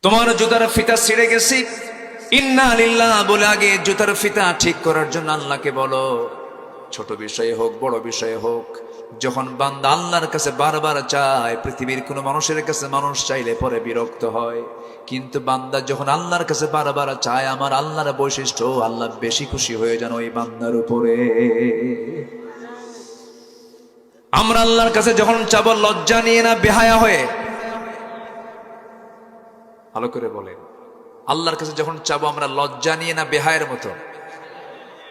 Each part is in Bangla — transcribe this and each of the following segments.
তোমার জুতার ফিতা ছিঁড়ে গেছি, ইন্না লিল্লাহ বলে আগে জুতার ফিতা ঠিক করার জন্য আল্লাহকে বলো। ছোট বিষয়ে হোক বড় বিষয়ে হোক, যখন বান্দা আল্লাহর কাছে বারবার চায়, পৃথিবীর কোনো মানুষের কাছে মানুষ চাইলে পরে বিরক্ত হয়, কিন্তু বান্দা যখন আল্লাহর কাছে বারবার চায়, আমার আল্লাহর বৈশিষ্ট্য, আল্লাহ বেশি খুশি হয়ে যান ওই বান্দার উপরে। আমরা আল্লাহর কাছে যখন চাবো লজ্জা নিয়ে না বেহায়া হয়ে, ভালো করে বলেন, আল্লাহর কাছে যখন চাবো আমরা লজ্জা নিয়ে না বেহায়ের মতো?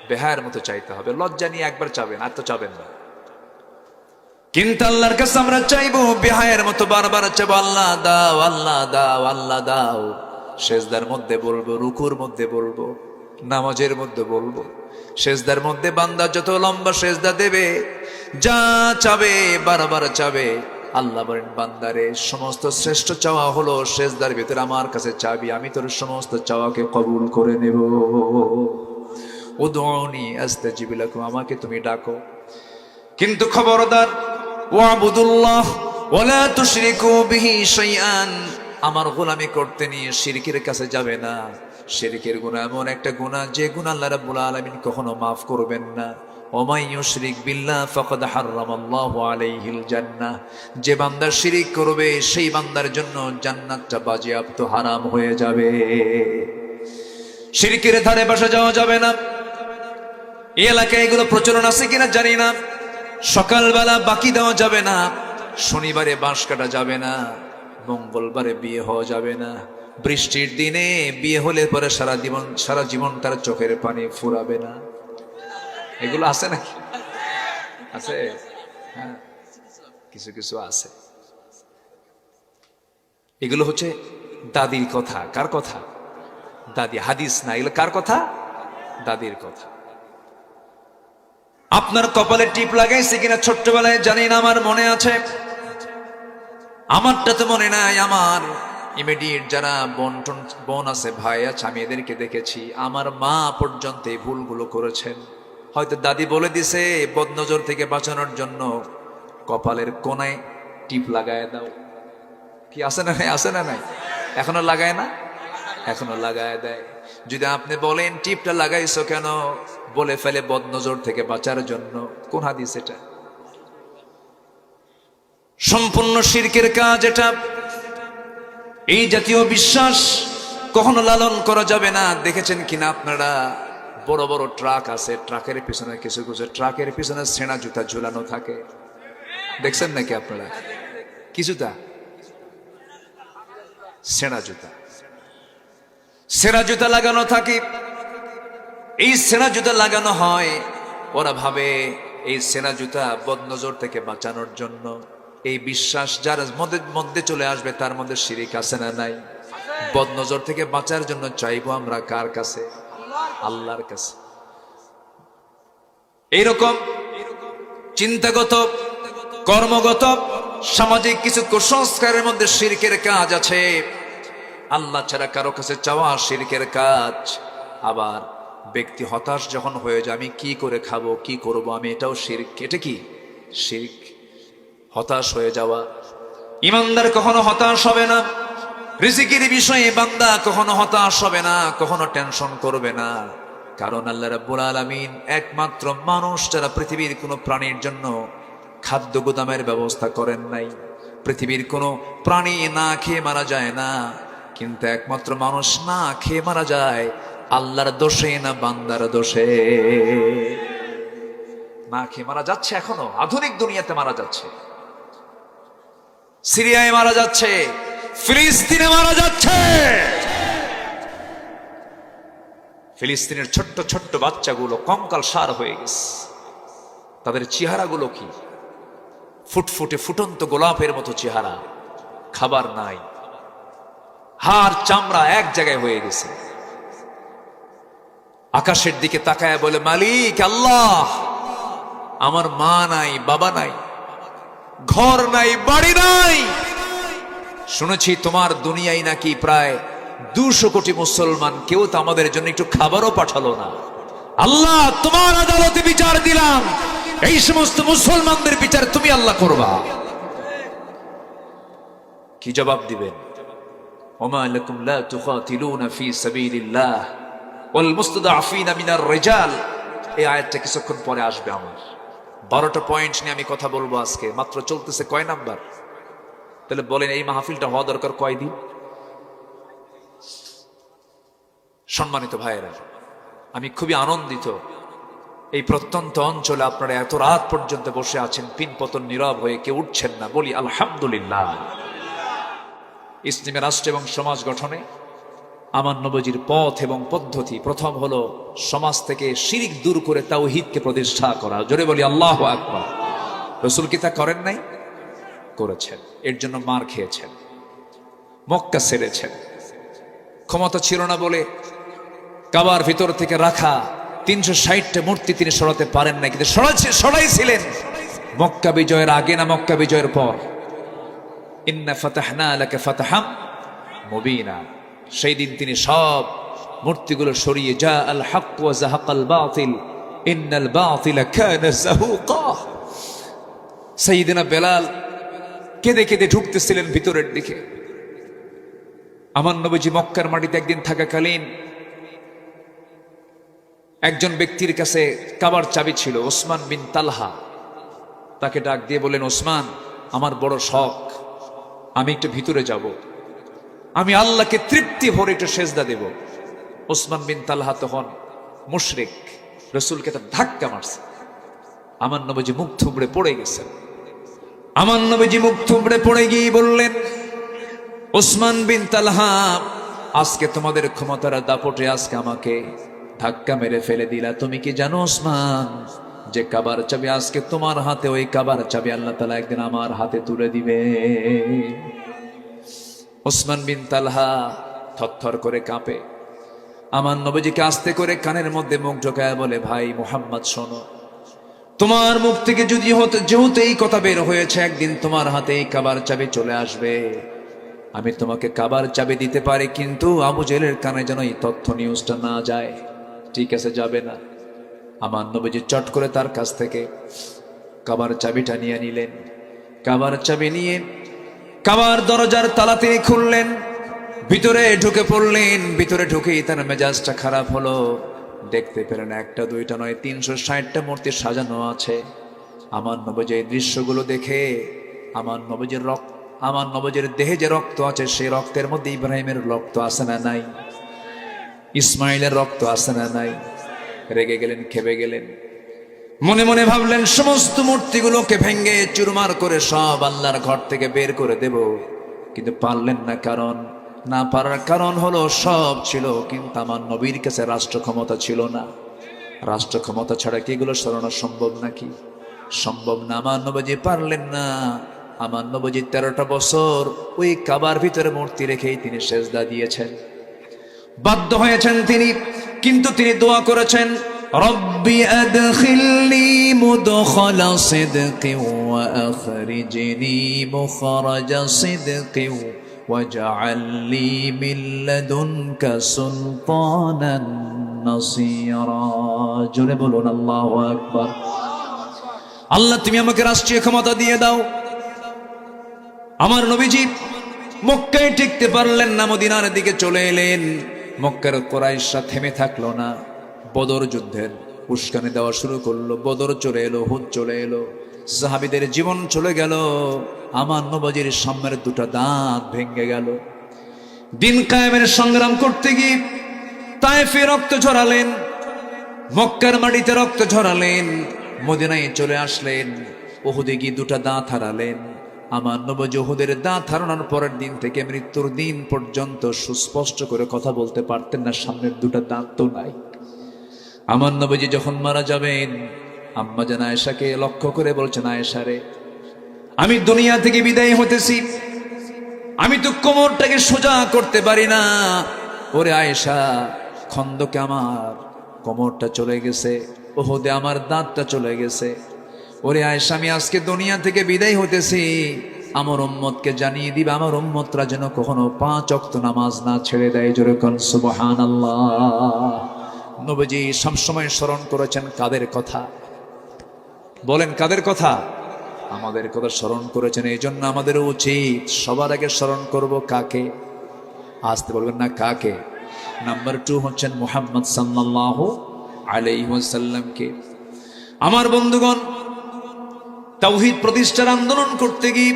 বেহায়ের মতো চাইতে হবে। লজ্জা নিয়ে একবার চাবেন, আর তো চাবেন না। কিন্তু আল্লাহর কাছে আমরা চাইবো বেহায়ের মতো, বারবার চাবো আল্লাহ দাও, আল্লাহ দাও, আল্লাহ দাও। সেজদার মধ্যে বলবো, রুকুর মধ্যে বলবো, নামাজের মধ্যে বলবো। সেজদার মধ্যে বান্দা যত লম্বা সেজদা দেবে, যা চাবে বারবার চাবে, আল্লাহ বলেন বান্দারে সমস্ত শ্রেষ্ঠ চাওয়া হলো সেজদার ভিতরে আমার কাছে চাবি, আমি তোর সমস্ত চাওয়াকে কবুল করে নেব। উদউনি আস্তাজিব লাকুম, আমাকে তুমি ডাকো, কিন্তু খবরদার ওয়াবুদুল্লাহ ওয়ালা তুশরিকু বিহি শাইআন, আমার গোলামি করতে নিয়ে শিরকের কাছে যাবে না। শিরকের গুনাহ এমন একটা গুনাহ যে গুনাহ আল্লাহ রাব্বুল আলামিন কখনো মাফ করবেন না। ওমাই ইউশরিক বিল্লাহ ফাকাদ হারামাল্লাহু আলাইহিল জান্নাহ, যে বান্দা শিরক করবে সেই বান্দার জন্য জান্নাতটা বাজেয়াপ্ত হারাম হয়ে যাবে। শিরকের ধারে পাশে যাওয়া যাবে না। এই এলাকায় এগুলো প্রচলন আছে কিনা জানি না। সকালবেলা বাকি দেওয়া যাবে না, শনিবারে বাঁশ কাটা যাবে না, মঙ্গলবারে বিয়ে হওয়া যাবে না, বৃষ্টির দিনে বিয়ে হলে পরে সারা জীবন তার চোখের পানি ফুরাবে না। এগুলো আছে নাকি? আছে, হ্যাঁ, কিছু কিছু আছে। এগুলো হচ্ছে দাদির কথা। কার কথা? দাদি, হাদিস না, এগুলো কার কথা? দাদির কথা। আপনার কপালে টিপ লাগাইছে কিনা ছোট্টবেলায় জানি না, আমার মনে আছে। আমারটা তো মনে নাই, আমার ইমিডিয়েট যারা বোন আছে, ভাই আছে, আমি এদেরকে দেখেছি। আমার মা পর্যন্ত এই ভুলগুলো করেছেন। হয়তো দাদি বলে দিছে বদনজর থেকে বাঁচানোর জন্য কপালের কোনায় টিপ লাগায় দাও। কি আছে না নাই? আছে না নাই? এখনো লাগায় না? এখনো লাগায় দেয়। যদি আপনি বলেন টিপটা লাগাইছো কেন, বলে ফেলে বদনজর থেকে বাঁচার জন্য। কোন হাদিস এটা? সম্পূর্ণ শিরকের কাজ এটা। এই জাতীয় বিশ্বাস কখনো লালন করা যাবে না। দেখেছেন কিনা আপনারা, বড় বড় ট্রাক আছে, ট্রাকের পিছনে কিছু কিছু ট্রাকের পিছনে ছেঁড়া জুতা ঝুলানো থাকে, দেখছেন নাকি আপনারা? কি জুতা? ছেঁড়া জুতা। ছেঁড়া জুতা লাগানো থাকে। এই ছেঁড়া জুতা লাগানো হয়, ওরা ভাবে এই ছেঁড়া জুতা বদনজর থেকে বাঁচানোর জন্য। এই বিশ্বাস যার মধ্যে চলে আসবে তার মধ্যে শিরিক আছে না নাই? বদনজর থেকে বাঁচার জন্য চাইবো আমরা কার কাছে? আল্লাহর কাছে। এইরকম চিন্তাগত, কর্মগত, সামাজিক কিছু কুসংস্কারের মধ্যে শিরকের কাজ আছে। আল্লাহ ছাড়া কারো কাছে চাওয়া শিরকের কাজ। আবার ব্যক্তি হতাশ যখন হয়ে যায়, আমি কি করে খাবো, কি করব, আমি এটাও শিরক। এটা কি? শিরক। হতাশ হয়ে যাওয়া। ইমানদার কখনো হতাশ হবে না। রিজিকের বিষয়ে বান্দা কখনো হতাশ হবে না, কখনো টেনশন করবে না। কারণ আল্লাহ রাব্বুল আলামিন একমাত্র মানুষ যারা পৃথিবীর কোনো প্রাণীর জন্য খাদ্য গুদামের ব্যবস্থা করেন নাই। পৃথিবীর কোনো প্রাণী না খেয়ে মারা যায় না, কিন্তু একমাত্র মানুষ না খেয়ে মারা যায় আল্লাহর দোষে না বান্দার দোষে। না খেয়ে মারা যাচ্ছে, এখনো আধুনিক দুনিয়াতে মারা যাচ্ছে। সিরিয়ায় মারা যাচ্ছে, ফিলিস্তিনে মারা যাচ্ছে। ফিলিস্তিনের ছোট্ট ছোট্ট বাচ্চাগুলো কঙ্কাল সার হয়ে গেছে। তাদের চেহারাগুলো কি ফুটফুটে ফুটন্ত গোলাপের মতো চেহারা। খাবার নাই, হাড় চামড়া এক জায়গায় হয়ে গেছে। আকাশের দিকে তাকায় বলে, মালিক আল্লাহ, আমার মা নাই, বাবা নাই, ঘর নাই, বাড়ি নাই। শুনেছি তোমার দুনিয়ায় নাকি প্রায় 200 কোটি মুসলমান, কেউ তো আমাদের জন্য একটু খাবারও পাঠালো না। আল্লাহ, তোমার আদালতে বিচার দিলাম, এই সমস্ত মুসলমানদের বিচার তুমি আল্লাহ করবা। কি জবাব দিবেন? ওমা লাকুম লা তুকাতিলুনা ফি সাবিলিল্লাহ ওয়াল মুস্তাদআফিনা মিনার রিজাল। এই আয়াতটা কিছুক্ষণ পরে আসবে। আমার 12টা পয়েন্ট নিয়ে আমি কথা বলবো আজকে। মাত্র চলতেছে কয় নাম্বার? তাহলে বলেন এই মাহফিলটা হওয়া দরকার কয়দিন? সম্মানিত ভাইয়েরা, আমি খুবই আনন্দিত এই প্রত্যন্ত অঞ্চলে আপনারা এত রাত পর্যন্ত বসে আছেন, পিনপতন নীরব হয়ে কেউ উঠছেন না। বলি আলহামদুলিল্লাহ। ইসলামী রাষ্ট্র এবং সমাজ গঠনে আমার নবীজির পথ এবং পদ্ধতি, প্রথম হলো সমাজ থেকে শিরিক দূর করে তাওহীদকে প্রতিষ্ঠা করা। জোরে বলি আল্লাহু আকবার। রাসূল কি তা করেন নাই? করেছেন। এর জন্য মার খেয়েছেন, মক্কা ছেড়েছেন। ক্ষমতা ছিল না বলে কাবার ভিতর থেকে রাখা 360টা মূর্তি তিনি সরাতে পারেন না, কিন্তু সরাইছিলেন মক্কা বিজয়ের আগে না মক্কা বিজয়ের পর? ইন্না ফাতাহনা লাকা ফাতহাম মুবিনা। সেই দিন তিনি সব মূর্তিগুলো সরিয়ে জা আল হক ওয়া যাহাকাল বাতিল ইন্নাল বাতিলা কানা যাহুকা। সাইয়েদনা বেলাল কেঁদে কেঁদে ঢুকতেছিলেন ভিতরের দিকে। আমার নবীজি মক্কার মাটিতে একদিন থাকাকালীন একজন ব্যক্তির কাছে কাবার চাবি ছিল, ওসমান বিন তালহা। তাকে ডাক দিয়ে বলেন, ওসমান, আমার বড় শখ, আমি একটু ভিতরে যাব, আমি আল্লাহকে তৃপ্তি ভরে একটু সেজদা দেব। ওসমান বিন তালহা তখন মুশরিক, রাসূলকে একটা ধাক্কা মারছে। আমার নবীজি মুখ থুবড়ে পড়ে গেছেন। আমার নবীজি মুখ থুবড়ে পড়ে গিয়ে বললেন, ওসমান বিন তালহা, আজকে তোমাদের ক্ষমতার দাপটে আজকে আমাকে ধাক্কা মেরে ফেলে দিলা। তুমি কি জানো ওসমান, যে কাবার চাবি আজকে তোমার হাতে, ওই কাবার চাবি আল্লাহ তাআলা একদিন আমার হাতে তুলে দিবে। ওসমান বিন তালহা থরথর করে কাঁপে। আমার নবীজিকে আস্তে করে কানের মধ্যে মুখ ঢোকায় বলে, ভাই মুহাম্মদ, শোনো, তোমার মুখ থেকে যদি যেহেতু এই কথা বের হয়েছে একদিন তোমার হাতে এই কাবার চাবি চলে আসবে, আমি তোমাকে কাবার চাবি দিতে পারি, কিন্তু আবু জেলের কানে যেন এই তথ্য নিউজটা না যায়। ঠিক আছে, যাবে না? আমার নবীজি চট করে তার কাছ থেকে কাবার চাবিটা নিয়ে নিলেন। কাবার চাবি নিয়ে কাবার দরজার তালা তিনি খুললেন, ভিতরে ঢুকে পড়লেন। ভিতরে ঢুকেই তার মেজাজটা খারাপ হলো। দেখতে পেলেন একটা দুইটা নয় 360টা মূর্তি সাজানো আছে। আমার নবীজি এই দৃশ্যগুলো দেখে আমার নবীজির দেহে যে রক্ত আছে, সেই রক্তের মধ্যে ইব্রাহিমের রক্ত আছে না নাই? ইসমাইলের রক্ত আছে না নাই? রেগে গেলেন, খেপে গেলেন। মনে মনে ভাবলেন সমস্ত মূর্তিগুলোকে ভেঙ্গে চুরমার করে সব আল্লাহর ঘর থেকে বের করে দেব, কিন্তু পারলেন না। না পারার কারণ হলো সব ছিল, কিন্তু আমার নবীর কাছে রাষ্ট্র ক্ষমতা ছিল না। রাষ্ট্র ক্ষমতা ছাড়া কি এগুলো সরানো সম্ভব নাকি? সম্ভব না। আমার নবীজি পারলেন না। আমার নবীজি 13টা বছর ওই কাবার ভিতরে মূর্তি রেখেই তিনি সেজদা দিয়েছেন। বাধ্য হয়েছেন তিনি, কিন্তু তিনি দোয়া করেছেন, রব্বি আদখিলনি মুদখালা সিদকিন ওয়া আখরিজনি মুখরাজা সিদকিন ওয়াজআল লি মিন লাদুনকা সুলতানান নাসীরা। জোরে বলুন আল্লাহু আকবার। আল্লাহ, তুমি আমাকে রাষ্ট্রীয় ক্ষমতা দিয়ে দাও। আমার নবীজি মক্কায় টিকতে পারলেন না, মদিনার দিকে চলে এলেন। মক্কার কুরাইশরা থেমে থাকলো না, বদর যুদ্ধের উস্কানি দেওয়া শুরু করলো। বদর চলে এলো, হুদ চলে এলো, সাহাবীদের জীবন চলে গেল। আমার নবীজির সামনের দুটো দাঁত ভেঙে গেল। দিন কায়েমের সংগ্রাম করতে গিয়ে তায়েফে রক্ত ঝরালেন, মক্কার মাটিতে রক্ত ঝরালেন, মদিনায় চলে আসলেন, উহুদে গিয়ে দুটো দাঁত হারালেন। আমার নবীজি উহুদের দাঁত হারানোর পরের দিন থেকে মৃত্যুর দিন পর্যন্ত সুস্পষ্ট করে কথা বলতে পারতেন না, সামনের দুটো দাঁত তো নাই। আমার নবীজি যখন মারা যাবেন, আম্মা জান আয়েশাকে লক্ষ্য করে বলছেন, আয়েশা রে, আমি দুনিয়া থেকে বিদায় হতেছি, আমি তো কোমরটাকে সোজা করতে পারি না। ওরে আয়েশা, খন্দকে আমার কোমরটা চলে গেছে, উহুদে আমার দাঁতটা চলে গেছে। ওরে আয়েশা, আমি আজকে দুনিয়া থেকে বিদায় হতেছি, আমার উম্মতকে জানিয়ে দিবে, আমার উম্মতরা যেন কখনো 5 ওয়াক্ত নামাজ না ছেড়ে দেয়। জোরে কোন সুবহানাল্লাহ। নবীজি সবসময় স্মরণ করেছেন কাদের কথা? বলেন কাদের কথা? আমাদের কথা স্মরণ করেছেন। এই জন্য আমাদের উচিত সবার আগে স্মরণ করব কাকে? আসতে বলবেন না কাকে? নাম্বার 2 হচ্ছেন মুহাম্মদ সাল্লাল্লাহু আলাইহি ওয়াসাল্লামকে। আমার বন্ধুগণ, তাওহীদ প্রতিষ্ঠার আন্দোলন করতে গিয়ে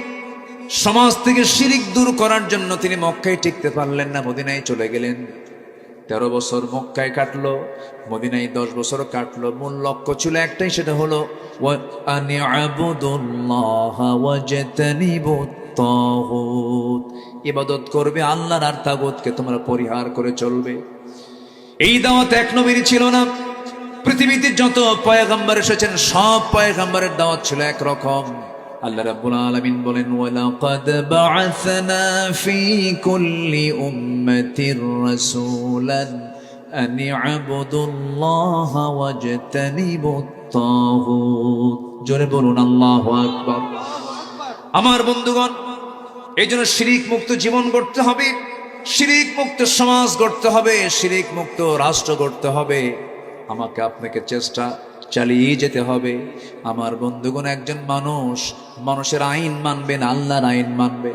সমাজ থেকে শিরিক দূর করার জন্য তিনি মক্কায় টিকতে পারলেন না, মদিনায় চলে গেলেন। 13 বছর মক্কায় কাটলো, মদিনায় 10 বছর কাটলো। মূল লক্ষ্য ছিল একটাই, সেটা হলো ইবাদত করবে আল্লাহর, আর তাগুতকে তোমরা পরিহার করে চলবে। এই দাওয়াত এক নবীর ছিল না। পৃথিবীতে যত পয়গম্বর এসেছেন সব পয়গম্বরের দাওয়াত ছিল একরকম। আল্লাহ রাব্বুল আলামিন বলেন, ওয়ালাকাদ বা'আসনা ফি কুল্লি উম্মাতির রাসূলান আন ই'বুদুল্লাহা ওয়াজতানিবুত তাগুত। জোরে বলুন আল্লাহু আকবার। আমার বন্ধুগণ, এইজন্য শিরিক মুক্ত জীবন গড়তে হবে, শিরিক মুক্ত সমাজ গড়তে হবে, শিরিক মুক্ত রাষ্ট্র গড়তে হবে। আমাকে আপনাকে চেষ্টা চালিয়ে যেতে হবে। আমার বন্ধুগণ, একজন মানুষের আইন মানবে না, আল্লাহর আইন মানবে।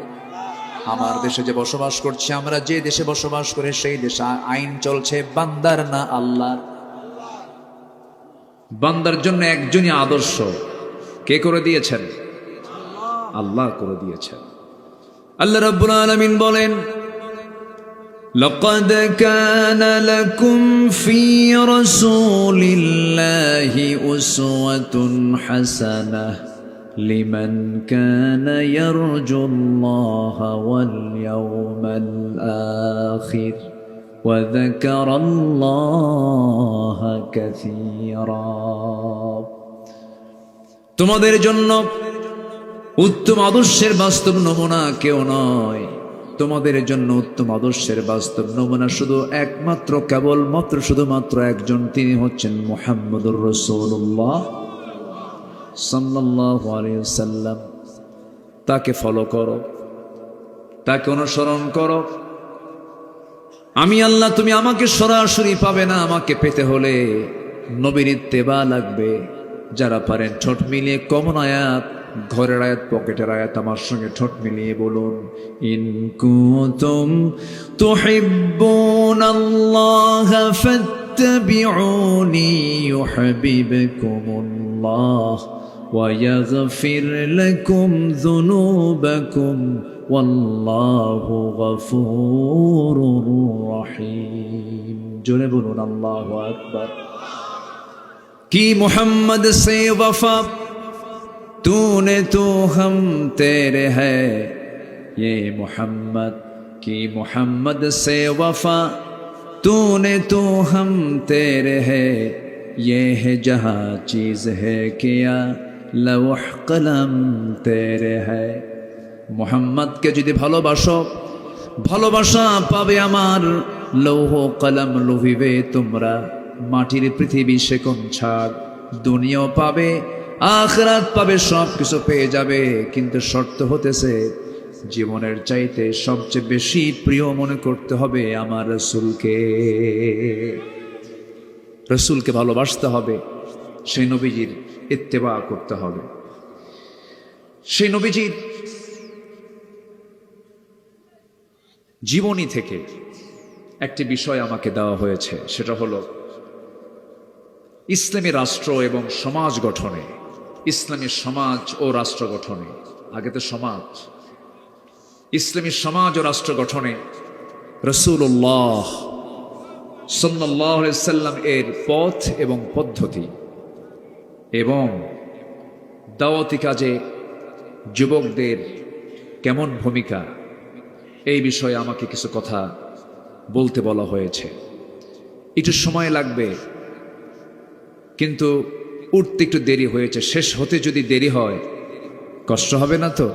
আমার দেশে যে বসবাস করছি, আমরা যে দেশে বসবাস করে সেই দেশে আইন চলছে বান্দার না আল্লাহর। বান্দার জন্য একজনই আদর্শ, কে করে দিয়েছেন? আল্লাহ করে দিয়েছেন। আল্লাহ রাব্বুল আলামিন বলেন, لقد كان لكم في رسول الله أسوة حسنة لمن كان يرجو الله واليوم الآخر وذكر الله كثيرا। তোমাদের জন্য উত্তম আদর্শের বাস্তব নমুনা কেউ নয়। তোমাদের জন্য উত্তম আদর্শের বাস্তব নমুনা শুধু একমাত্র কেবলমাত্র শুধুমাত্র একজন, তিনি হচ্ছেন মুহাম্মদুর রাসূলুল্লাহ সাল্লাল্লাহু আলাইহি ওয়াসাল্লাম। তাকে ফলো করো, তাকে অনুসরণ করো। আমি আল্লাহ, তুমি আমাকে সরাসরি পাবে না, আমাকে পেতে হলে নবীর ইত্তেবা লাগবে। যারা পারেন ঠোঁট মিলিয়ে কমন আয়াত, ঘরের আয়াত, পকেটের আয়াত আমার সঙ্গে ঠোঁট মিলিয়ে বলুন, ইন কুনতুম তুহিব্বুনাল্লাহ ফাত্তাবিউনি ইউহিব্বুকুমুল্লাহ ওয়া ইয়াগফির লাকুম যুনুবাকুম ওয়াল্লাহু গফুরুর রহিম। জোরে বলুন আল্লাহু আকবার। কি মোহাম্মদ সে वफा तूने तो हम तेरे है, ये मोहम्मद की मोहम्मद से वफा तूने तो हम तेरे है, ये है जहाँ चीज है किया लौह कलम तेरे है। मोहम्मद के যদি ভালোবাসো, ভালোবাসা পাবে আমার, লৌহ কলম লোহিবে তোমরা। মাটির পৃথিবী সে কোন ছাড়, দুনিয়াও পাবে আখিরাত পাবে, সব কিছু পেয়ে যাবে। কিন্তু শর্ত হতেছে জীবনের চাইতে সবচেয়ে বেশি প্রিয় মনে করতে হবে আমার রাসূলকে। রাসূলকে ভালোবাসতে হবে, সেই নবীজির ইত্তেবা করতে হবে। সেই নবীজির জীবনী থেকে একটি বিষয় আমাকে দেওয়া হয়েছে, সেটা হলো ইসলামী রাষ্ট্র এবং সমাজ গঠনে, ইসলামী সমাজ ও রাষ্ট্র গঠনে, আগে তো সমাজ, ইসলামী সমাজ ও রাষ্ট্র গঠনে রাসূলুল্লাহ সাল্লাল্লাহু আলাইহি ওয়াসাল্লাম এর পথ এবং পদ্ধতি এবং দাওয়াতি কাজে যুবকদের কেমন ভূমিকা, এই বিষয়ে আমাকে কিছু কথা বলতে বলা হয়েছে। একটু সময় লাগবে, কিন্তু উঠতে একটু দেরি হয়েছে। শেষ হতে যদি দেরি হয় কষ্ট হবে না তো?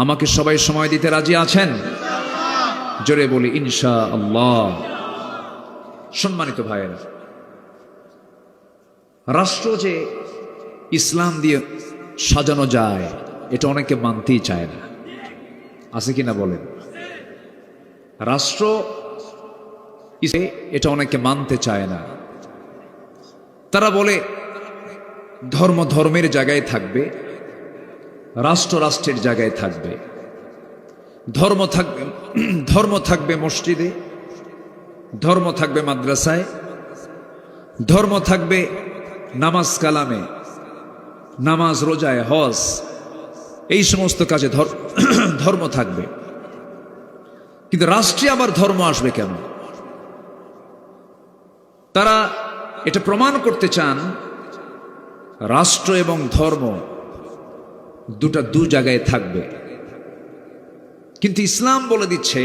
আমাকে সবাই সময় দিতে রাজি আছেন? জোরে বলি ইনশাআল্লাহ। সম্মানিত ভাইয়েরা, রাষ্ট্র যে ইসলাম দিয়ে সাজানো যায় এটা অনেকে মানতেই চায় না, আছে কিনা বলেন? রাষ্ট্র এটা অনেকে মানতে চায় না। তারা বলে ধর্ম ধর্মের জায়গায় থাকবে, রাষ্ট্র রাষ্ট্রের জায়গায় থাকবে। ধর্ম থাকবে মসজিদে, ধর্ম থাকবে মাদ্রাসায়, ধর্ম থাকবে নামাজ কালামে, নামাজ রোজায়, হজ, এই সমস্ত কাজে ধর্ম থাকবে। কিন্তু রাষ্ট্রে আবার ধর্ম আসবে কেন? তারা এটা প্রমাণ করতে চান রাষ্ট্র এবং ধর্ম দুটা দু জায়গায় থাকবে। কিন্তু ইসলাম বলে দিচ্ছে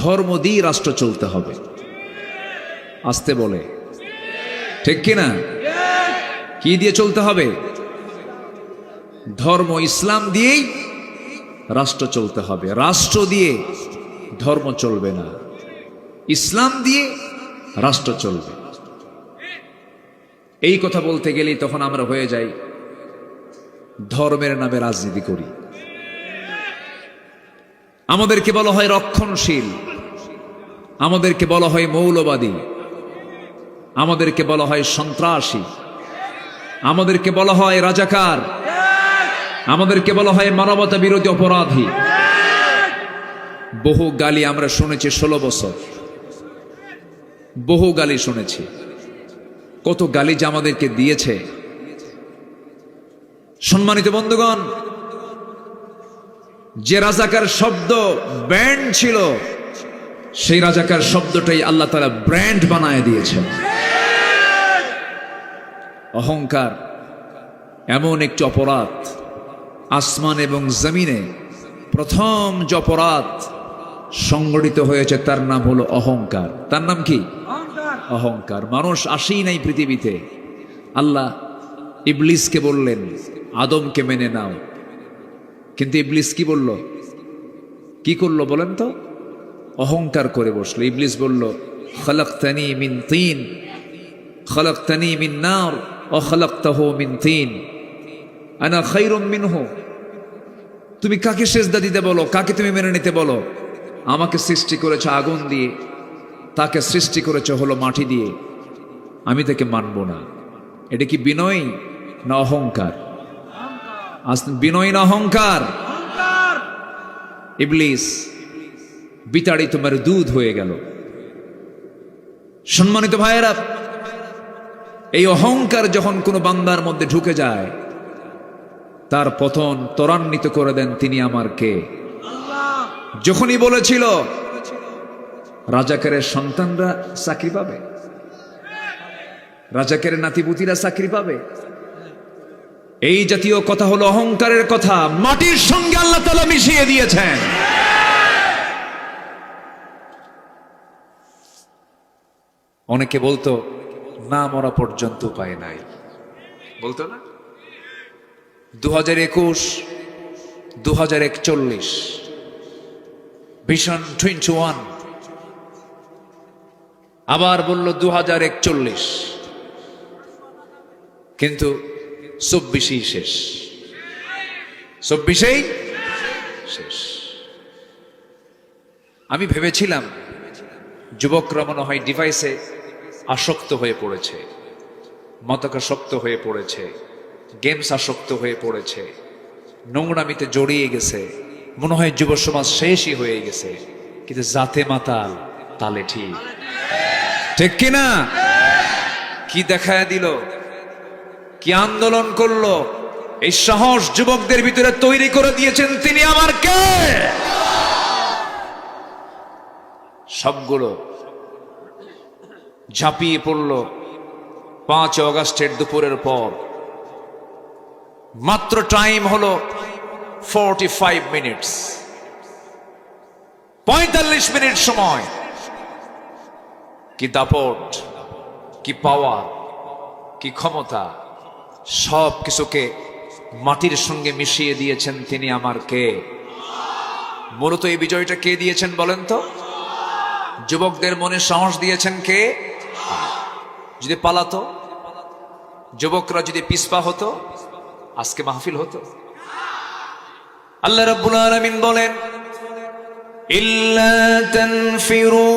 ধর্ম দিয়ে রাষ্ট্র চলতে হবে। আসতে বলে, ঠিক কিনা? কি দিয়ে চলতে হবে? ধর্ম ইসলাম দিয়েই রাষ্ট্র চলতে হবে। রাষ্ট্র দিয়ে ধর্ম চলবে না, ইসলাম দিয়ে রাষ্ট্র চলবে। এই কথা বলতে গেলেই তখন আমরা হয়ে যাই ধর্মের নামে রাজনীতি করি। আমাদেরকে বলা হয় রক্ষণশীল, আমাদেরকে বলা হয় মৌলবাদী, আমাদেরকে বলা হয় সন্ত্রাসী, আমাদেরকে বলা হয় রাজাকার, আমাদেরকে বলা হয় মানবতা বিরোধী অপরাধী। বহু গালি আমরা শুনেছি 16 বছর, বহু গালি শুনেছি। কত গালি যে আমাদেরকে দিয়েছে। সম্মানিত বন্ধুগণ, যে রাজাকার শব্দ ব্যান্ড ছিল, সেই রাজাকার শব্দটাই আল্লাহ তাআলা ব্র্যান্ড বানায় দিয়েছেন। অহংকার এমন একটি অপরাধ, আসমান এবং জমিনে প্রথম যে অপরাধ সংগঠিত হয়েছে তার নাম হলো অহংকার। তার নাম কি? অহংকার। মানুষ আসেই নাই পৃথিবীতে। আল্লাহ ইবলিসকে বললেন আদমকে মেনে নাও, কিন্তু ইবলিস কি বলল? কি করলো বলেন তো? অহংকার করে বসলো। ইবলিস বলল খলাকতানি মিন তিন, খলাকতানি মিন নার ওয়া খলাকতাহু মিন তিন, আনা খায়রুম মিনহু। তুমি কাকে সেজদা দিতে বলো? কাকে তুমি মেনে নিতে বলো? আমাকে সৃষ্টি করেছে আগুন দিয়ে, তাকে সৃষ্টি করেছে হলো মাটি দিয়ে, আমি তাকে মানব না। এটা কি বিনয় না অহংকার? বিনয় না অহংকার? ইবলিস বিতাড়িত তোমার দুধ হয়ে গেল। সম্মানিত ভাইয়েরা, এই অহংকার যখন কোনো বান্দার মধ্যে ঢুকে যায়, তার পতন ত্বরান্বিত করে দেন তিনি আমার কে? যখনই বলেছিল রাজাকারের সন্তানরা চাকরি পাবে, রাজাকারের নাতিপুতিরা চাকরি পাবে, এই জাতীয় কথা হলো অহংকারের কথা। মাটির সঙ্গে আল্লাহ তাআলা মিশিয়ে দিয়েছেন। অনেকে বলতো না মরা পর্যন্ত উপায় নাই, বলতো না? 2021, 2041, ভিশন 21, আবার বলল 2041, কিন্তু 24 শেষ, 24 শেষ। আমি ভেবেছিলাম যুবকরা মনে হয় ডিভাইসে আসক্ত হয়ে পড়েছে, মতাকাসক্ত হয়ে পড়েছে, গেমস আসক্ত হয়ে পড়েছে, নোংরামিতে জড়িয়ে গেছে, মনে হয় যুব সমাজ শেষই হয়ে গেছে। কিন্তু জাতে মাতাল তালে ঠিক, ঠিক কিনা? কি দেখায় দিল, কি আন্দোলন করলো, এই সাহস যুবকদের ভিতরে তৈরি করে দিয়েছেন তিনি আমার কে? সবগুলো ঝাঁপিয়ে পড়ল 5 অগাস্টের দুপুরের পর। মাত্র টাইম হলো 45 মিনিটস, 45 মিনিট সময়। কি দাপট, কি পাওয়ার, কি ক্ষমতা, সব কিছুকে মাটির সঙ্গে মিশিয়ে দিয়েছেন তিনি আমার কে? মূলত এই বিজয়টা কে দিয়েছেন বলেন তো? যুবকদের মনে সাহস দিয়েছেন কে? যদি পালাতো, যুবকরা যদি পিছপা হতো, আজকে মাহফিল হতো? আল্লাহ রাব্বুল আলামিন বলেন ইল্লা তানফিরু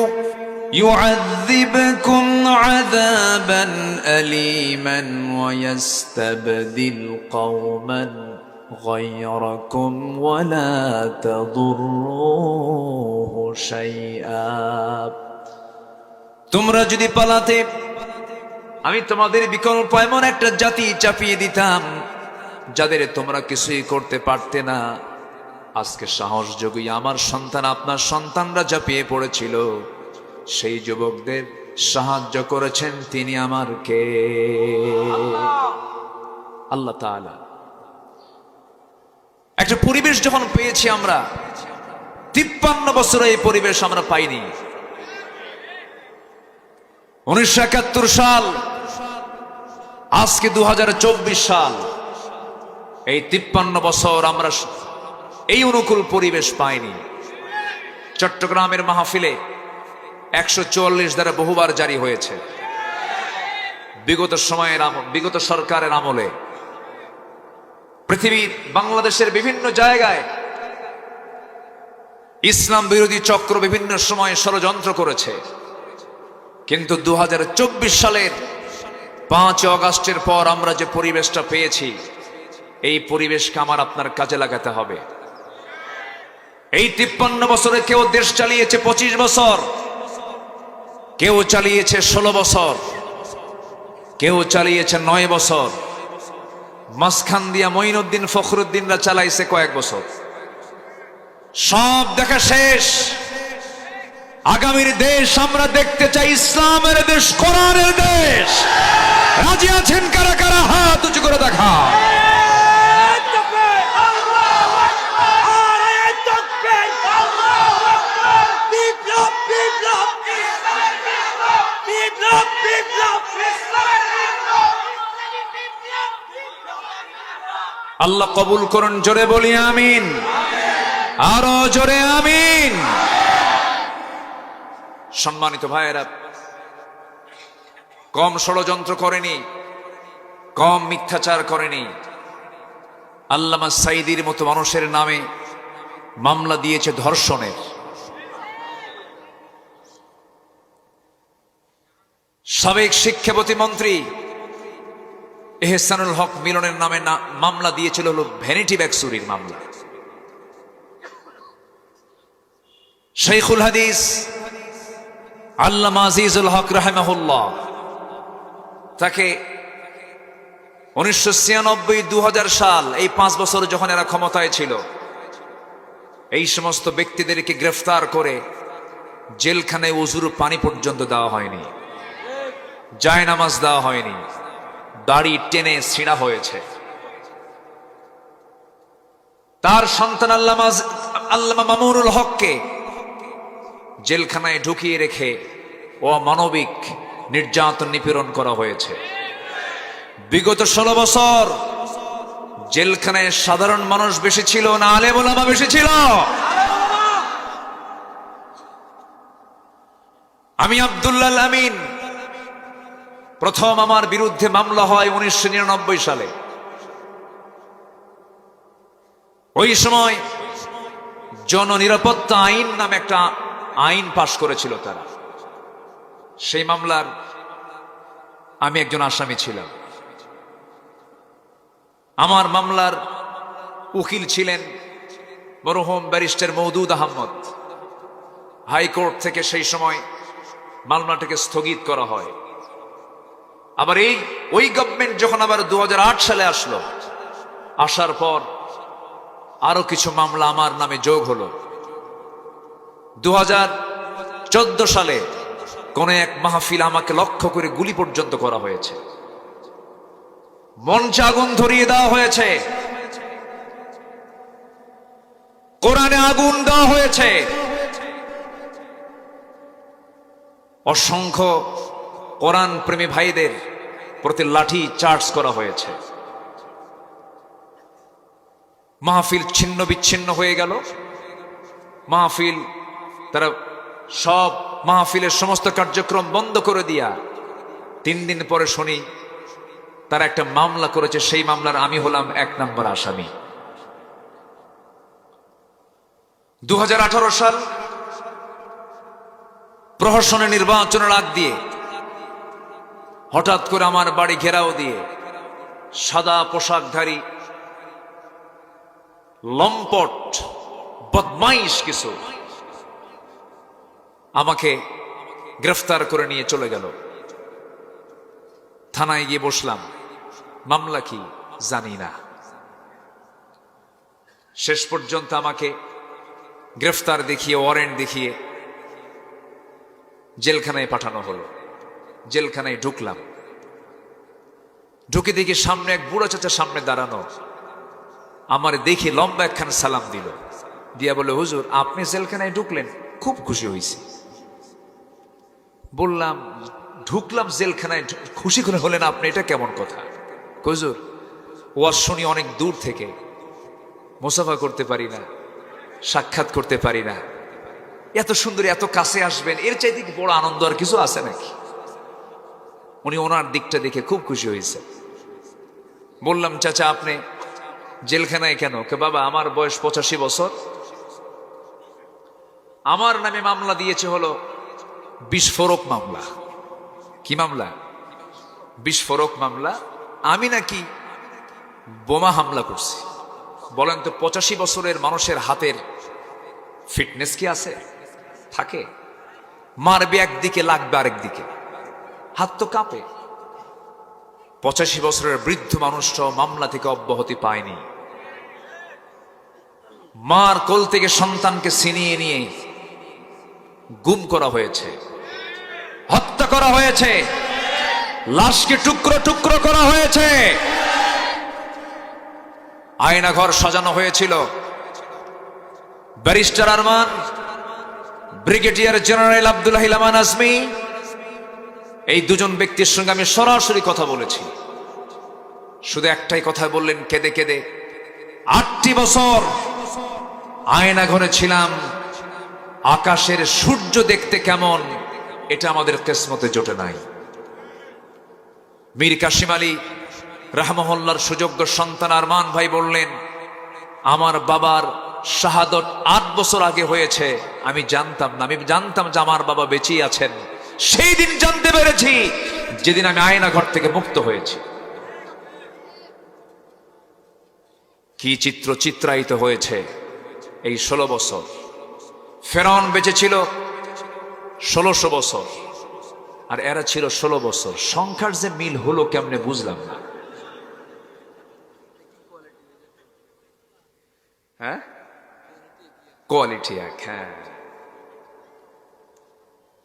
يعذبكم عذابا أليما ويستبدل قوما غيركم ولا تضروه شيئا তোমরা যদি পালাতে আমি তোমাদের বিকল্প এমন একটা জাতি চাপিয়ে দিতাম যাদের তোমরা কিছুই করতে পারতে না। আজকে সাহস যোগী আমার সন্তান আপনার সন্তানরা চাপিয়ে পড়েছিল, সেই যুবকদের সাহায্য করেছেন তিনি আমার কে? আল্লাহ তাআলা। একটা পরিবেশ যখন পেয়েছি আমরা, 53 বছরে এই পরিবেশ আমরা পাইনি। 1971 সাল, আজকে 2024 সাল, এই 53 বছর আমরা এই অনুকূল পরিবেশ পাইনি। চট্টগ্রামের মাহফিলে 144 দ্বারা বহুবার জারি হয়েছে। বিগত সরকারের আমলে পৃথিবীর বাংলাদেশের বিভিন্ন জায়গায় ইসলাম বিরোধী চক্র বিভিন্ন সময় ষড়যন্ত্র করেছে, কিন্তু 2024 সালের 5 অগাস্টের পর আমরা যে পরিবেশটা পেয়েছি, এই পরিবেশকে আমার আপনার কাজে লাগাতে হবে। এই 53 বছরে কেউ দেশ চালিয়েছে 25 বছর, কেউ চালিয়েছে 16 বছর, কেউ চালিয়েছে 9 বছর, মাঝখান দিয়া মঈনুদ্দিন ফখরুদ্দিনরা চালাইছে কয়েক বছর। সব দেখা শেষ। আগামীর দেশ আমরা দেখতে চাই ইসলামের দেশ, কোরআনের দেশ। রাজি আছেন কারা কারা? হাত উঁচু করে দেখা। আল্লাহ কবুল করুন, জোরে বলি আমিন, আরো জোরে আমিন। সম্মানিত ভাইয়েরা, কম ষড়যন্ত্র করেনি, কম মিথ্যাচার করেনি। আল্লামা সাঈদীর মতো মানুষের নামে মামলা দিয়েছে ধর্ষণের। সাবেক শিক্ষা প্রতিমন্ত্রী এহসানুল হক মিলনের নামে মামলা দিয়েছিল হলো ভ্যানিটি ব্যাগ চুরির মামলা। শাইখুল হাদিস আল্লামা আজিজুল হক রাহিমাহুল্লাহ, তাকে 1996-2000 সাল, এই 5 বছর যখন এরা ক্ষমতায় ছিল, এই সমস্ত ব্যক্তিদেরকে গ্রেফতার করে জেলখানায় উজুর পানি পর্যন্ত দেওয়া হয়নি, জায়নামাজ দেওয়া হয়নি, দাড়ি টেনে ছিঁড়া হয়েছে। তার সন্তান আল্লামা মামুনুল হককে জেলখানায় ঢুকিয়ে রেখে অমানবিক নির্যাতন নিপীড়ন করা হয়েছে। বিগত 16 বছর জেলখানায় সাধারণ মানুষ বেশি ছিল না আলেম ওলামা বেশি ছিল? আমি আব্দুল্লাহ আমিন, প্রথম আমার বিরুদ্ধে মামলা হয় 1999 সালে। ওই সময় জননিরাপত্তা আইন নামে একটা আইন পাশ করেছিল তারা। সেই মামলার আমি একজন আসামি ছিলাম। আমার মামলার উকিল ছিলেন মরহুম ব্যারিস্টার মওদুদ আহমদ। হাইকোর্ট থেকে সেই সময় মামলাটাকে স্থগিত করা হয়। আবার ওই গভর্নমেন্ট যখন আবার 2008 সালে আসলো, আসার পর আরো কিছু মামলা আমার নামে যোগ হলো। 2014 সালে কোন এক মাহফিল আমাকে লক্ষ্য করে গুলি পর্যন্ত করা হয়েছে, মঞ্চে আগুন ধরিয়ে দেওয়া হয়েছে, কোরআনে আগুন দেওয়া হয়েছে, অসংখ্য কোরআন প্রেমী ভাইদের প্রতি লাঠি চার্জ করা হয়েছে। মাহফিল ছিন্ন বিচ্ছিন্ন হয়ে গেল। মাহফিল তারা সব মাহফিলের সমস্ত কার্যক্রম বন্ধ করে দিয়া 3 দিন পরে শুনি তারা একটা মামলা করেছে। সেই মামলার আমি হলাম 1 নম্বর আসামি। 2018 সাল প্রহসনের নির্বাচনের আগ দিয়ে হঠাৎ করে আমার বাড়ি ঘেরাও দিয়ে সাদা পোশাকধারী লম্পট বদমাইশ কিছু আমাকে গ্রেফতার করে নিয়ে চলে গেল। থানায় গিয়ে বসলাম, মামলা কি জানি না। শেষ পর্যন্ত আমাকে গ্রেফতার দেখিয়ে, ওয়ারেন্ট দেখিয়ে জেলখানায় পাঠানো হলো। জেলখানায় ঢুকলাম, ঢুকে দেখি সামনে এক বুড়া চাচা সামনে দাঁড়ানো। আমার দেখি লম্বা একখান সালাম দিল, দিয়া বলে, হুজুর আপনি জেলখানায় ঢুকলেন, খুব খুশি হয়েছি। বললাম, ঢুকলাম জেলখানায়, খুশি করে হলেন আপনি, এটা কেমন কথা? হুজুর ওয়াজ শুনি অনেক দূর থেকে, মুসাফা করতে পারি না, সাক্ষাৎ করতে পারি না, এত সুন্দর এত কাছে আসবেন, এর চাইতে কি বড় আনন্দ আর কিছু আছে নাকি? উনি ওনার দিকটা দেখে খুব খুশি হয়েছে। বললাম, চাচা আপনি জেলখানায় কেন? কে বাবা, আমার বয়স 85 বছর, আমার নামে মামলা দিয়েছে হলো বিস্ফোরক মামলা। কি মামলা? বিস্ফোরক মামলা। আমি নাকি বোমা হামলা করছি। বলেন তো 85 বছরের মানুষের হাতের ফিটনেস কি আছে? থাকে? মারবে একদিকে, লাগবে আরেক দিকে, হাত তো কাঁপে। 85 বছরের বৃদ্ধ মানুষটাও মামলা থেকে অব্যাহতি পায়নি। মার কোল থেকে সন্তানকে ছিনিয়ে নিয়ে গুম করা হয়েছে, হত্যা করা হয়েছে, লাশকে টুকরো টুকরো করা হয়েছে। আয়নাঘর সাজানো হয়েছিল। Barrister Arman, brigadier general Abdul Hilaman Azmi, এই দুজন ব্যক্তির সঙ্গে আমি সরাসরি কথা বলেছি। শুধু একটাই কথা বললেন কেঁদে কেঁদে, 8টি বছর আয়নাঘরে ছিলাম, আকাশের সূর্য দেখতে কেমন এটা আমাদের কিসমতে জোটে নাই। মীর কাসিম আলী রাহমাহুল্লাহর সুযোগ্য সন্তান আরমান ভাই বললেন, আমার বাবার শাহাদত 8 বছর আগে হয়েছে, আমি জানতাম না। আমি জানতাম যে আমার বাবা বেঁচে আছেন, সেই দিন জানতে পেরেছি যেদিন আমি আয়নাঘর থেকে মুক্ত হয়েছি। কি চিত্র চিত্রায়িত হয়েছে এই 16 বছর। ফেরাউন বেঁচে ছিল 1600 বছর, আর এরা ছিল 16 বছর। সংখ্যার যে মিল হলো কেমনে বুঝলাম না। হ্যাঁ, কোয়ালিটি এক। হ্যাঁ,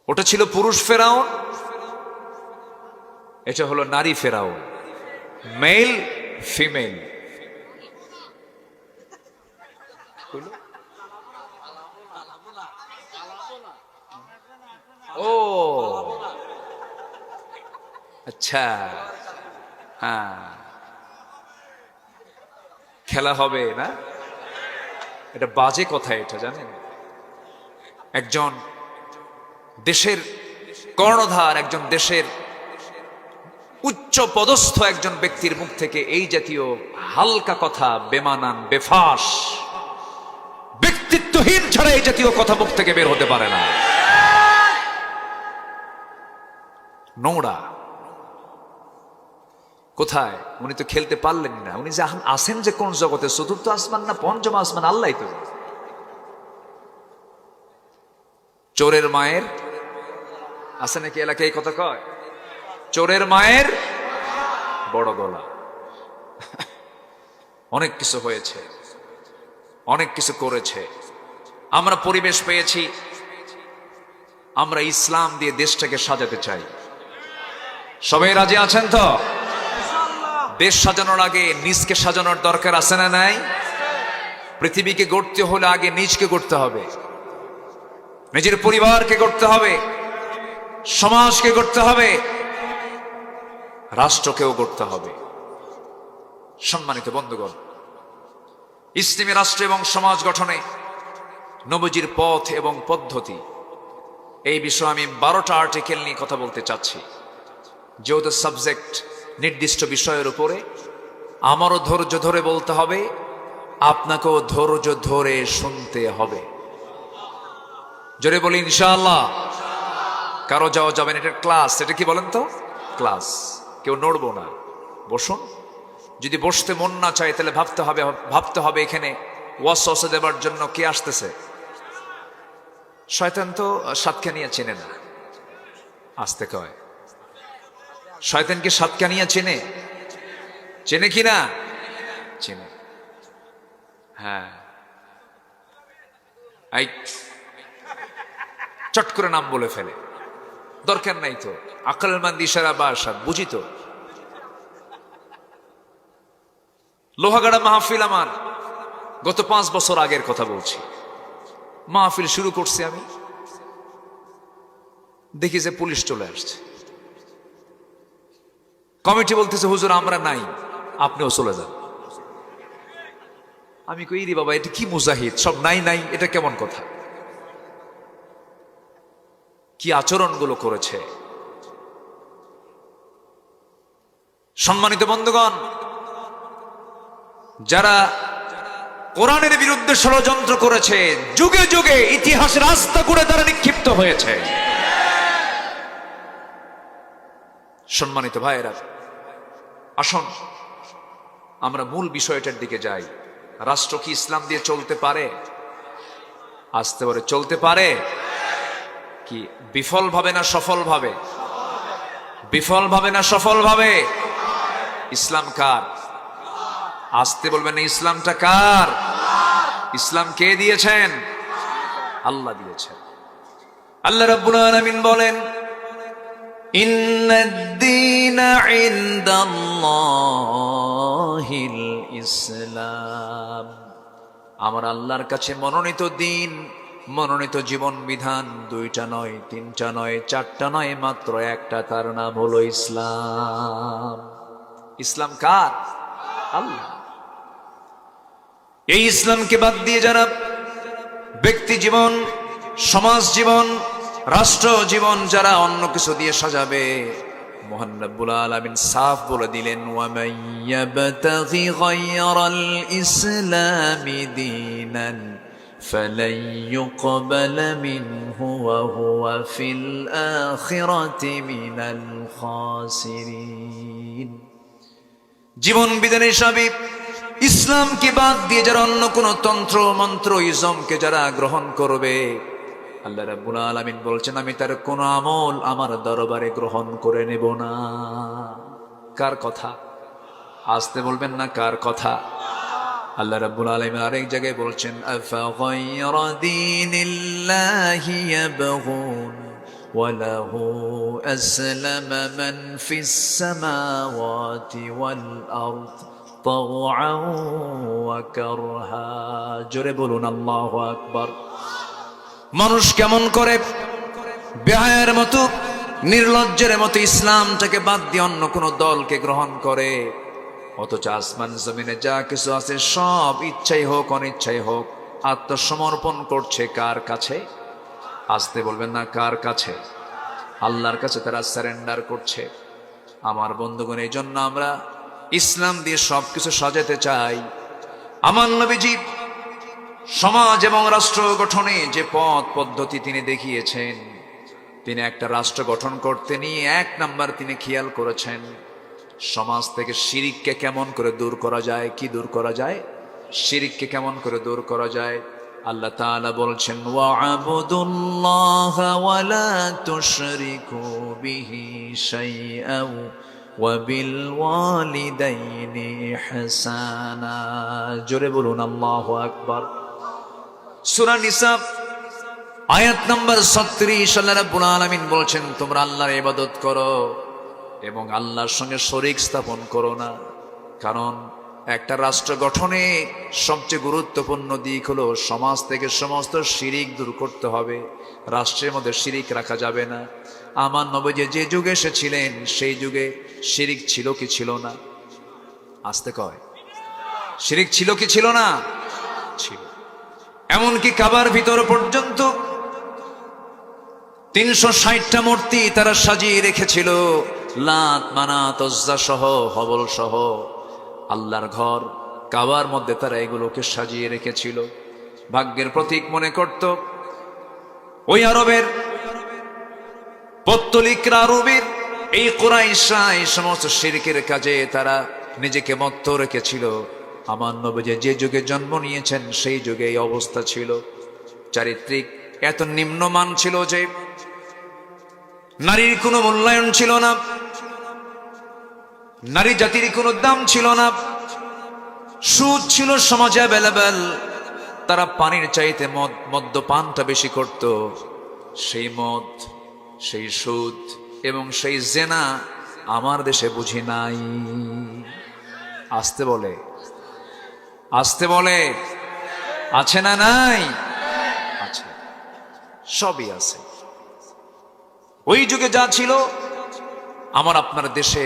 ওটা ছিল পুরুষ ফেরাউন, এটা হলো নারী ফেরাউন, মেল ফিমেল। ও আচ্ছা, হ্যাঁ, খেলা হবে না, এটা বাজে কথা। এটা জানেন, একজন দেশের কর্ণধার, একজন দেশের উচ্চ পদস্থ একজন ব্যক্তির মুখ থেকে এই জাতীয় হালকা কথা, বেমানান, বেফাস, ব্যক্তিত্বহীন ছাড়া এই জাতীয় কথা মুখ থেকে বের হতে পারে না। নোংরা। কোথায়? উনি তো খেলতে পারলেন না। উনি যে আসেন যে কোন জগতে, চতুর্থ আসমান না পঞ্চম আসমান, আল্লাহ তো। চোরের মায়ের আছে নাকি এলাকায় এই কথা কয়? চোরের মায়ের বড় গলা। অনেক কিছু হয়েছে, অনেক কিছু করেছে। আমরা পরিবেশ পেয়েছি, আমরা ইসলাম দিয়ে দেশটাকে সাজাতে চাই। সবাই রাজি আছেন তো? দেশ সাজানোর আগে নিজকে সাজানোর দরকার আছে না নাই? পৃথিবীকে গড়তে হলে আগে নিজকে গড়তে হবে, নিজের পরিবারকে গড়তে হবে, সমাজকে গড়তে হবে, রাষ্ট্রকেও গড়তে হবে। সম্মানিত বন্ধুগণ, ইসলামী রাষ্ট্র এবং সমাজ গঠনে নবীজির পথ এবং পদ্ধতি, এই বিষয়ে আমি 12টা আর্টিকেল নিয়ে কথা বলতে চাচ্ছি। যেহেতু সাবজেক্ট নির্দিষ্ট বিষয়ের উপরে, আমারও ধৈর্য ধরে বলতে হবে, আপনাকেও ধৈর্য ধরে শুনতে হবে। জোরে বলি ইনশাআল্লাহ। কারো যাওয়া যাবেন, এটা ক্লাস। এটা কি বলেন তো? ক্লাস। কেউ নড়বো না, বসুন। যদি বসতে মন না চায় তাহলে ভাবতে হবে এখানে ওয়াসওয়াসা দেবার জন্য কে আসতেছে? শয়তান তো সাতকানিয়া চেনে না, আসতে কয়। শয়তান কি সাতকানিয়া চেনে? চেনে কি না? চেনে। হ্যাঁ, এই চট করে নাম বলে ফেলে, দরকার নাই তো, আকলমন্দ ইশারা বা আশা বুঝি তো। লোহাগাড়া মাহফিল আমার গত 5 বছর আগের কথা বলছি। মাহফিল শুরু করছি আমি, দেখি যে পুলিশ চলে আসছে। কমিটি বলতেছে হুজুর আমরা নাই, আপনিও চলে যান। আমি কই রে বাবা, এটা কি মুজাহিদ, সব নাই নাই, এটা কেমন কথা? কি আচরণগুলো করেছে। সম্মানিত বন্ধুগণ, যারা কোরআনের বিরুদ্ধে ষড়যন্ত্র করেছে, যুগে যুগে ইতিহাস রাস্তা করে তারা নিক্ষিপ্ত হয়েছে। সম্মানিত ভাইয়েরা, আসুন আমরা মূল বিষয়টার দিকে যাই। রাষ্ট্র কি ইসলাম দিয়ে চলতে পারে? আসতে পারে, চলতে পারে। কি বিফল ভাবে না সফল ভাবে? বিফল ভাবে না সফল ভাবে? ইসলাম কার? আসতে বলবেন না, ইসলামটা কার? ইসলাম কে দিয়েছেন? আল্লাহ দিয়েছেন। আল্লাহ রাব্বুল আলামিন বলেন, ইন্নাদ-দীনা ইনদাল্লাহিল ইসলাম। আমার আল্লাহর কাছে মনোনীত দিন, মনোনীত জীবন বিধান 2টা নয়, 3টা নয়, 4টা নয়, মাত্র একটা, তার নাম হলো ইসলাম। ইসলাম কার? আল্লাহ। এই ইসলামকে বাদ দিয়ে যারা ব্যক্তি জীবন, সমাজ জীবন, রাষ্ট্র জীবন যারা অন্য কিছু দিয়ে সাজাবে, মহান রব্বুল আলামিন সাফ বলে দিলেন, ওয়া মাইয়াবতাগি গায়রাল ইসলামি দীনান ফালান ইউকবালা মিনহু ওয়া হুয়া ফিল আখিরাতি মিনাল খাসিরিন। জীবন বিধান হিসাবে ইসলামকে বাদ দিয়ে যারা অন্য কোন তন্ত্র মন্ত্র ইজমকে যারা গ্রহণ করবে, আল্লাহ রাব্বুল আলামিন বলছেন আমি তার কোন আমল আমার দরবারে গ্রহণ করে নেব না। কার কথা? আসতে বলবেন না, কার কথা? আল্লাহ রাব্বুল আলামিন আরেক জায়গায় বলছেন, আফা গায়রা দীনিল্লাহি ইয়াবগুন ওয়া লাহু আসলামা মান ফিস সামাওয়াতি ওয়াল আরদ তাওআন ওয়া কারহা। জোরে বলুন আল্লাহু আকবার। মানুষ কেমন করে বেহায়ার মতো, নির্লজ্জের মতো ইসলামটাকে বাদ দিয়ে অন্য কোন দলকে গ্রহণ করে, অথচ আসমান জমিনে যা কিছু আছে সব ইচ্ছাই হোক অনিচ্ছাই হোক আত্মসমর্পণ করছে কার কাছে? আসতে বলবেন না, কার কাছে? আল্লাহর কাছে তারা সারেন্ডার করছে। আমার বন্ধুগণ, এই জন্য আমরা ইসলাম দিয়ে সবকিছু সাজাতে চাই। আমার নবীজি সমাজ এবং রাষ্ট্র গঠনে যে পথ পদ্ধতি তিনি দেখিয়েছেন, তিনি একটা রাষ্ট্র গঠন করতে নিয়ে 1 নাম্বার তিনি খেয়াল করেছেন সমাজ থেকে শিরিককে কেমন করে দূর করা যায়। কি দূর করা যায়? শিরিককে কেমন করে দূর করা যায়। আল্লাহ তাআলা বলছেন, ওয়া'বুদুল্লাহা ওয়া লা তুশরিকু বিহি শাইআন ওয়া বিল ওয়ালিদাইনি ইহসানা। জোরে বলুন আল্লাহু আকবার। সূরা নিসা আয়াত নাম্বার 36 আল্লাহ রাব্বুল আলামিন বলছেন, তোমরা আল্লাহর ইবাদত করো এবং আল্লাহর সঙ্গে শরীক স্থাপন করো না। কারণ একটা রাষ্ট্র গঠনে সবচেয়ে গুরুত্বপূর্ণ দিক হলো সমাজ থেকে সমস্ত শিরিক দূর করতে হবে। রাষ্ট্রের মধ্যে শিরিক রাখা যাবে না। আমার নবী যে যুগে এসেছিলেন সেই যুগে শিরিক ছিল কি ছিল না? আসতে কয়, শিরিক ছিল কি ছিল না? ছিল। এমনকি কাবার ভিতর পর্যন্ত 360টা মূর্তি তারা সাজিয়ে রেখেছিল, লাত মানাত উজ্জা সহ, হবল সহ। আল্লাহর ঘর কাবার মধ্যে তারা এগুলোকে সাজিয়ে রেখেছিল, ভাগ্যের প্রতীক মনে করত। ওই আরবের পত্তলিকরা, আরবের এই কুরাইশরা এই সমস্ত শিরকের কাজে তারা নিজেকে মত্ত রেখেছিল। আমার নবী যে যুগে জন্ম নিয়েছেন সেই যুগে এই অবস্থা ছিল। চারিত্রিক এত নিম্নমান ছিল যে নারীর কোনো মূল্যায়ন ছিল না, নারী জাতির কোনো দাম ছিল না। সুদ ছিল সমাজে অ্যাভেলেবেল, তারা পানির চাইতে মদ্যপানটা বেশি করত। সেই মদ, সেই সুদ এবং সেই জেনা আমার দেশে বুঝি নাই। আসতে বলে, আসতে বলে, আছে না নাই? আছে, সবই আছে। ওই যুগে যা ছিল আমার আপনার দেশে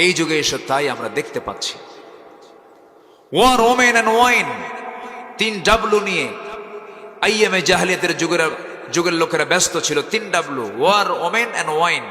এই যুগে এসে তাই আমরা দেখতে পাচ্ছি। War, women and wine, 3W নিয়ে আইএমএ জাহেলিয়াতের যুগের লোকেরা ব্যস্ত ছিল। 3W, war, women and wine.